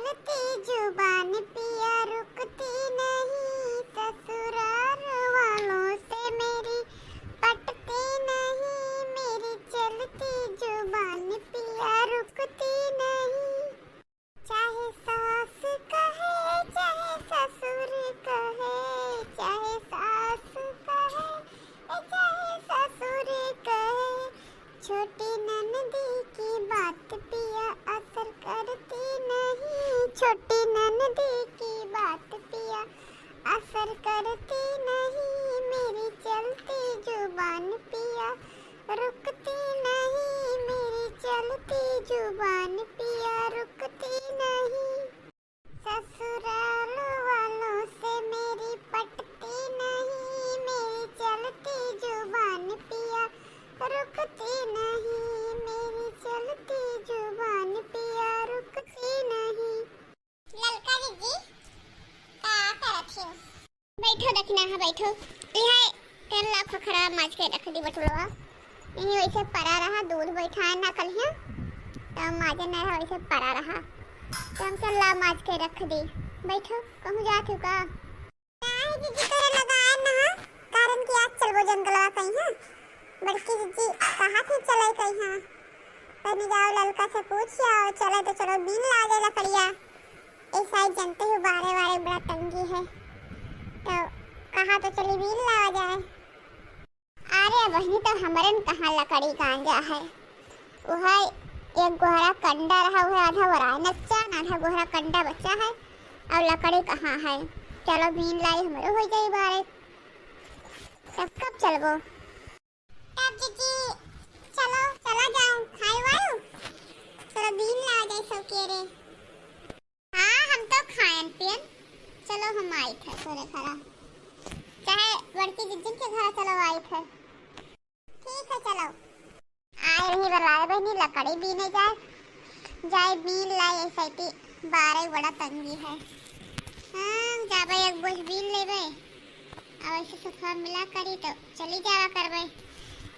चलती जुबान पिया रुकती नहीं, ससुराल वालों से मेरी पटती नहीं, मेरी चलती जुबान पिया रुकती नहीं। चाहे सास कहे चाहे ससुर कहे, चाहे सास कहे चाहे ससुर कहे, छोटी ननदी की बात पिया असर करती नहीं, छोटी ननदी की बात पिया असर करती नहीं, मेरी चलती जुबान पिया रुकती नहीं, मेरी चलती जुबान पिया रुकती नहीं। ससुराल वालों से मेरी पटती नहीं, मेरी चलती जुबान पिया रुकती नहीं, मेरी चलती जुबान पिया रुकती नहीं। ललका दीदी का करत हो? बैठो दखना है बैठो। यह तेल लाख खराब माज के रख दी बटुलवा। यही वैसे पड़ा रहा, दूध बैठा ना कल है तो माजे ना रहा, वैसे पड़ा रहा तो हम चल माज के रख दी। बैठो, कहूँ जात हो का? नहीं दीदी करे लगाए ना, कारण कि आज चलबो जंगलवा कहीं है। बड़की दीदी कहाँ थे चले कहीं है? तनी जाओ ललका से पूछ आओ, चले तो चलो बीन ला दे लकड़िया। ऐसा ही जानते हो बारे बारे बड़ा तंगी है, तो कहा तो चली बीन लावा जाए। अरे बहनी तो हमारे कहाँ लकड़ी गांजा है, वह एक गोहरा कंडा रहा, वह आधा वराय नच्चा, आधा गोहरा कंडा बच्चा है, और लकड़ी कहाँ है। चलो बीन लाई हमारे हो जाए बारे। तब कब चलबो? तब दीदी चलो चला जाओ, खाए वायो चलो बीन ला जाए सब के रे। हाँ हम तो खाएन पियन, चलो हम आई थे तोरे घरा, चाहे बड़की दीदी के घर चलो आई थे। ठीक है चलो। आए रही बलाए बहनी लकड़ी बीने जाए बीन लाए, ऐसे बारे बड़ा तंगी है। हाँ जाबे एक बोझ बीन लेबे, अब ऐसे सफा मिला करी तो चली जावा करबे।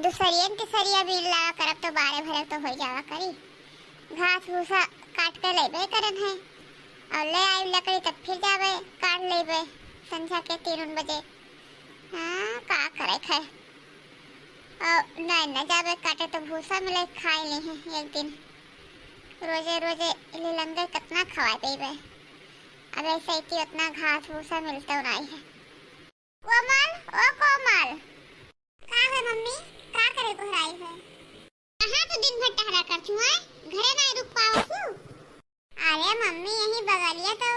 दूसरियन के सरिया बीन लावा करब तो बारे भरे तो हो जावा करी। घास भूसा काट के लेबे करन है, और ले आई लकड़ी तब फिर जाबे काट लेबे संध्या के 3 बजे। हाँ का करे खाए, और नहीं न जाबे काटे तो भूसा मिले खाए ले हैं एक दिन। रोजे रोजे लीलंगे कितना खवाए पेबे, अब ऐसे ही उतना घास भूसा मिलता नहीं है। कोमल ओ कोमल, का है मम्मी? का करे घराई है? कहाँ तो दिन भर टहरा कर छू है, घरे नहीं रुक पाओ क्यों? अरे मम्मी यही बगलिया तो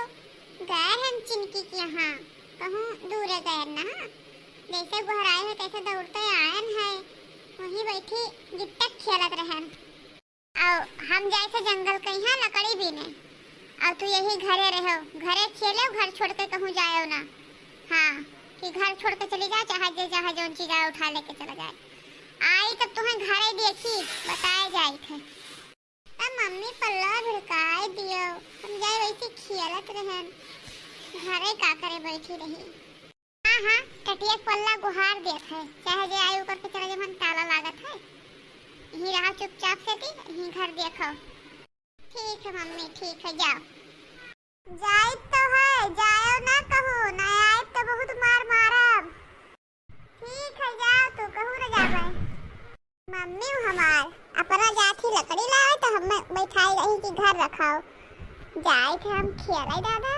गए हम चिनकी के यहाँ, कहूँ दूर गए ना, जैसे घराई है कैसे दौड़ते आयन है, वहीं बैठी गिट्टक खेलत रहन। और हम जैसे जंगल कहीं है लकड़ी बीने, और तू यही घरे रहो, घरे खेलो, घर छोड़ के कहूँ जाओ ना। हाँ कि घर छोड़ के चली जाए, चाहे जो चीज आए उठा लेके चला जाए। आई तब तुम्हें घरे देखी बताए जाए थे, अब मम्मी पल्ला भिड़काए दियो, हम जाए वैसे खेलत रहन, घरे का करे बैठी रही। हाँ हाँ टटिया पल्ला गुहार देत है, चाहे जे आयु करके चले जब ताला लागत है, यही रहा चुपचाप से थी, यही घर देखो। ठीक है मम्मी ठीक है, जाओ। जाए तो है, जाओ ना कहो, ना आए तो बहुत मार मारब। ठीक है जाओ, तू कहूँ ना जाबे। मम्मी हमार अपना जाती लकड़ी लाए तो हम बैठाई रही कि घर रखाओ, जाए थे हम खेलाई दादा,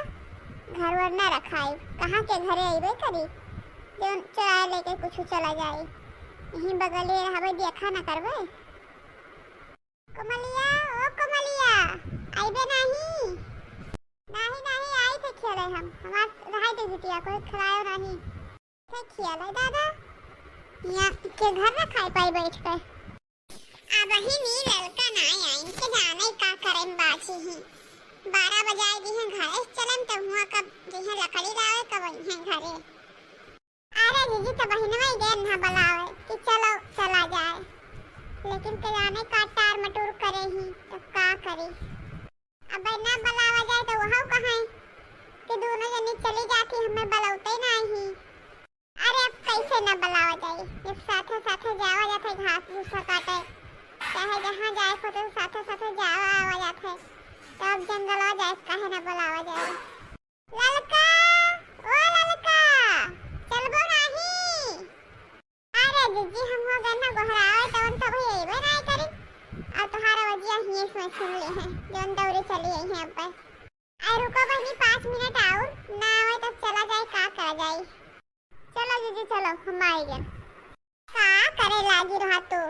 घर वर ना रखाई, कहाँ के घरे आईबे करी, जो चराए लेके कुछ चला जाए, यहीं बगल ही रहबे, देखा ना करबे। कमलिया ओ कमलिया, आईबे नहीं? नहीं नहीं आई थे खेले हम, हमार रहाई दे जितिया कोई खरायो नहीं थे खेले दादा, यहाँ के घर ना खाई पाई बैठ पे। अब ही नी ललका ना आई, इनके जाने का करें बाची ही, 12 बजाए दी हैं घरे चलम तो हुआ कब दी हैं लकड़ी लावे कब वही हैं घरे। अरे दीदी तो बहनवा ही देन ना बुलावे कि चलो चला जाए, लेकिन के जाने का टार मटूर करे ही तो का करे। अब ना बुलावा जाए तो वहाँ कहाँ कि दोनों जनी चली जाती, हमें बुलाते नहीं। अरे अब कैसे ना बुलावा जाए, जब साथे साथे जावा जाते घास भूसा काटे, चाहे जहाँ जाए तो साथे साथे जावा आवा जाते, तो अब जंगल आ जाए काहे ना बोलावा जाए। ललका, ओ ललका, चलबो नाही। अरे जीजी हम हो गए ना गोहरावे तवन सब येबे नहीं करी। अब तुम्हारा वजिया ही इसमें सुन ले हैं जोन दौरे चली आई हैं अब पर। आई रुको बहनी 5 मिनट और ना आवे तब चला जाए का करा जाए। चलो जीजी चलो हम आ गए। का करे लागी रहा तू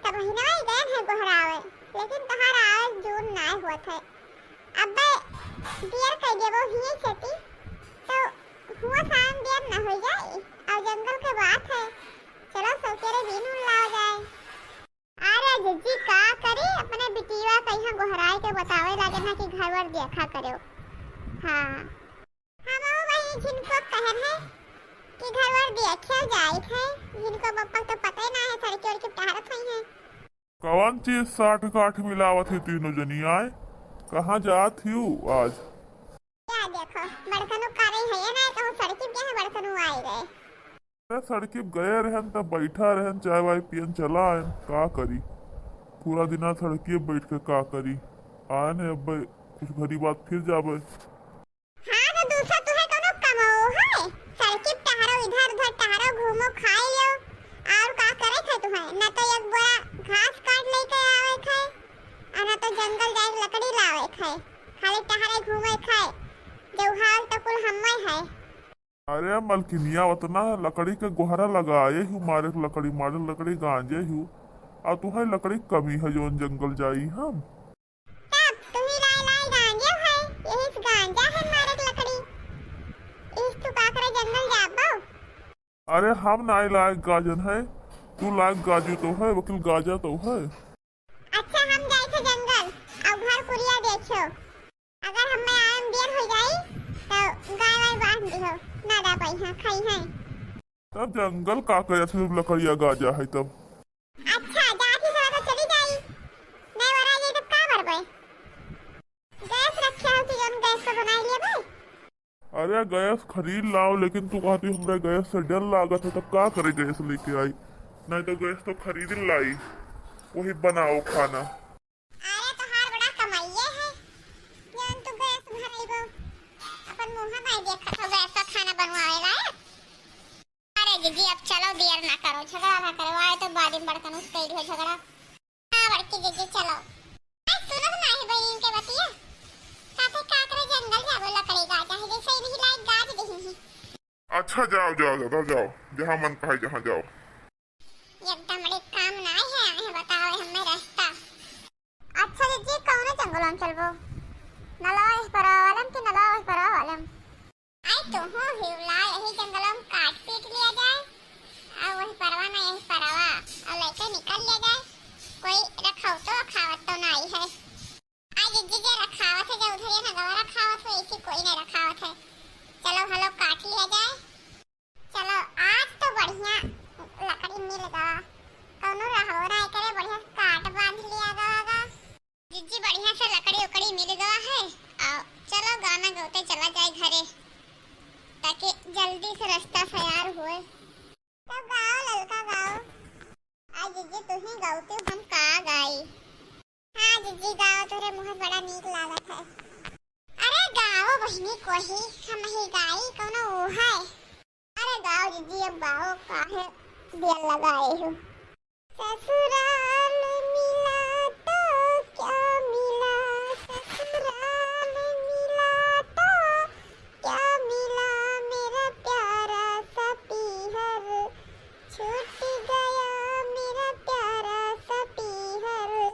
तब महीना ही गए हैं गोहरावे लेकिन तुम्हारा आज जून ना हुआ था। अब बियर कह देबो ही खेती तो हुआ शाम बियर ना हो जाए और जंगल के बात है। चलो सौकेरे दिन लाओ जाए। अरे जीजी का करे अपने बिटिया कहीं गोहराए के बतावे लागे ना कि घर वर देखा करो। हाँ हम वही जिनको कहन है कि घर वर देखे जाए थे जिनको पप्पा तो पता ही ना है सड़की उड़की टहरत हुई है। कौन चीज 60 काठ मिलावत है तीनों जनी आए कहाँ जात ही आज। क्या देखो बड़कनु करे है ना कहूं सड़की पे है बड़कनु आए गए। सड़की गए रहन तब बैठा रहन चाय वाय पियन चला आए का करी पूरा दिन सड़की बैठ के का करी आए ने अब कुछ घड़ी बाद फिर जाबे। हां तो दूसरा तुम्हें कोनो कमाओ है सड़की टहरो इधर उधर टहरो घूमो खाई लो और का करे थे तुम्हें ना तो एक बोरा घास काट लेके आवे थे और ना तो जंगल जाए लकड़ी लावे थे खाली टहरे घूमे थे जौहाल तो कुल हम्मे है। अरे मलकिनिया उतना लकड़ी के गोहरा लगाए हूँ मारे मारे लकड़ी गांजे हूँ और तुम्हें लकड़ी कमी है जो जंगल जाई हम तब तुम्ही लाई गांजे है यही गांजा है मारे लकड़ी इस तू का करे जंगल जाबो। अरे हम ना लायक गाजन है तू लायक गाजू तो है वकील गाजा तो है। अच्छा हम जाए थे जंगल और घर कुरिया देखो अगर हमें आम बियर हो जाई तो गाय वाय बांध दियो ना दा पाई हां खाई है। तब जंगल का करे सिर्फ लकड़िया गाजा है तब। अच्छा जाती से तो चली जाई नहीं वरा ये तब का करबे गैस रखे हो कि जन गैस को बनाई लेबे। अरे गैस खरीद लाओ लेकिन तू कहती हमरे गैस से डर लागत है तब का करे गैस लेके आई नहीं तो गैस तो खरीद लाई वही बनाओ खाना। अरे तो हार बड़ा कमाइए है जन तू गैस भरेबो अपन मुंह में देखा तो गैस का खाना बनवाएला। अरे जीजी अब चलो देर ना करो झगड़ा ना करवाए तो बाद में बड़कन उस कई हो झगड़ा। हां बड़की जीजी चलो सुनो ना है भाई इनके बतिया साथे का करे जंगल जाबो लकड़ी गाजा है जैसे ही नहीं लाइक गाज देही। अच्छा जाओ जाओ जाओ जाओ जहाँ मन कहे जहाँ जाओ। एकदम बड़े काम ना है बताओ हमें रास्ता। अच्छा जीजी कौन जंगल में चलबो नलवा इस परवालम कि नलवा इस परवालम। आई तो हो हिवला यही जंगलों में काट पीट लिया जाए और वही परवा ना यही परवा और लेके निकल लिया जाए कोई रखाव तो खावत तो नहीं है। आज जीजी जे रखावत है जो उधर ये ना गवा रखावत हो इसी कोई नहीं रखावत है। चलो हलो काट लिया जाए। चलो आज तो बढ़िया लकड़ी मिल गया कौनो रहो ना करे बढ़िया काट बांध लिया गया जीजी बढ़िया से लकड़ी उकड़ी मिल गया है और चलो गाना गाते चला जाए घरे ताकि जल्दी से रास्ता तैयार होए। तो गाओ ललका गाओ आज जीजी तू ही गाओ हम का गाई। हाँ जीजी गाओ तेरे मुंह बड़ा नीक लागत है। अरे गाओ बहनी कोही हम ही गाई कोनो वो है। अरे गाओ जीजी अब गाओ काहे दिल लगाए हो। ससुराल मिला तो क्या मिला ससुराल मिला तो क्या मिला मेरा प्यारा सा पीहर छूट गया मेरा प्यारा सा पीहर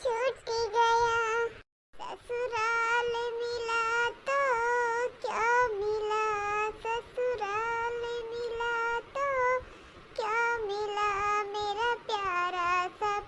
छूट गया। ससुराल मिला तो क्या मिला ससुराल मिला तो क्या मिला मेरा प्यारा सा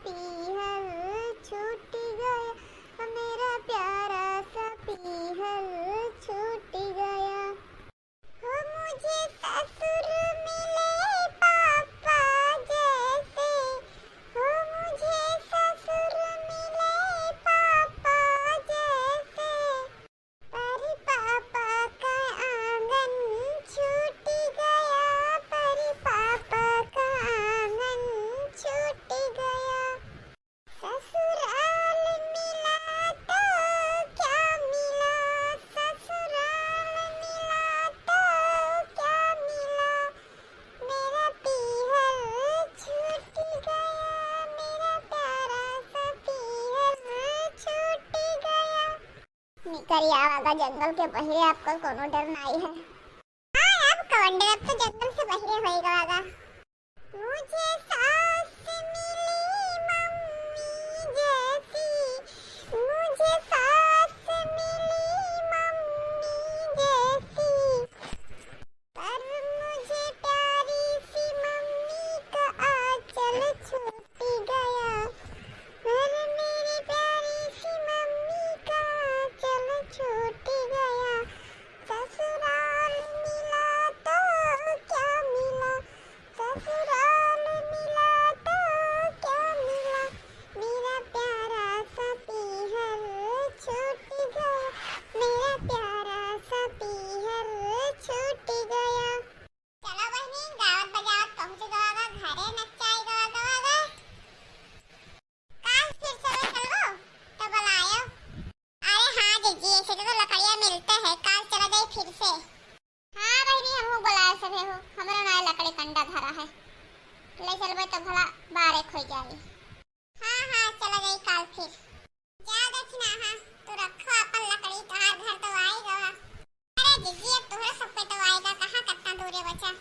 निकल आवागा जंगल के बहिरे आपको कोनो डर नहीं है। हाँ अब कौन डर, अब तो जंगल से बहिरे होएगा आगा। मुझे सास मिली मम्मी जैसी, मुझे सास मिली मम्मी जैसी, पर मुझे प्यारी सी मम्मी का आंचल छूट गया, पर मेरी प्यारी सी मम्मी का आंचल छूट गया। ससुराल मिला तो क्या मिला, ससुराल मिला तो क्या मिला, मेरा प्यारा सा पीहर छूट गया, मेरा प्यारा सा पीहर छूट गया। चलो बहनी गावत बजावत पहुंच गवागा घरे, नचाई गवागा काल फिर समय चलो तो बुलायो। अरे हाँ जीजी ऐसे तो लकड़ियाँ मिलते हैं, काल चला जाए फिर से। हाँ बहनी हमहू बुलाए सभे हो, हमरा ना लकड़ी कंडा धरा है, ले चलबे तो भला बारेक हो जाई। हाँ हाँ चला जाई काल फिर। जा दक्षिणा हाँ तू रखो अपन लकड़ी, तोहार घर तो आएगा। अरे जीजी अब तोहरा सब पे तो आएगा, कहाँ कितना दूर है बचा।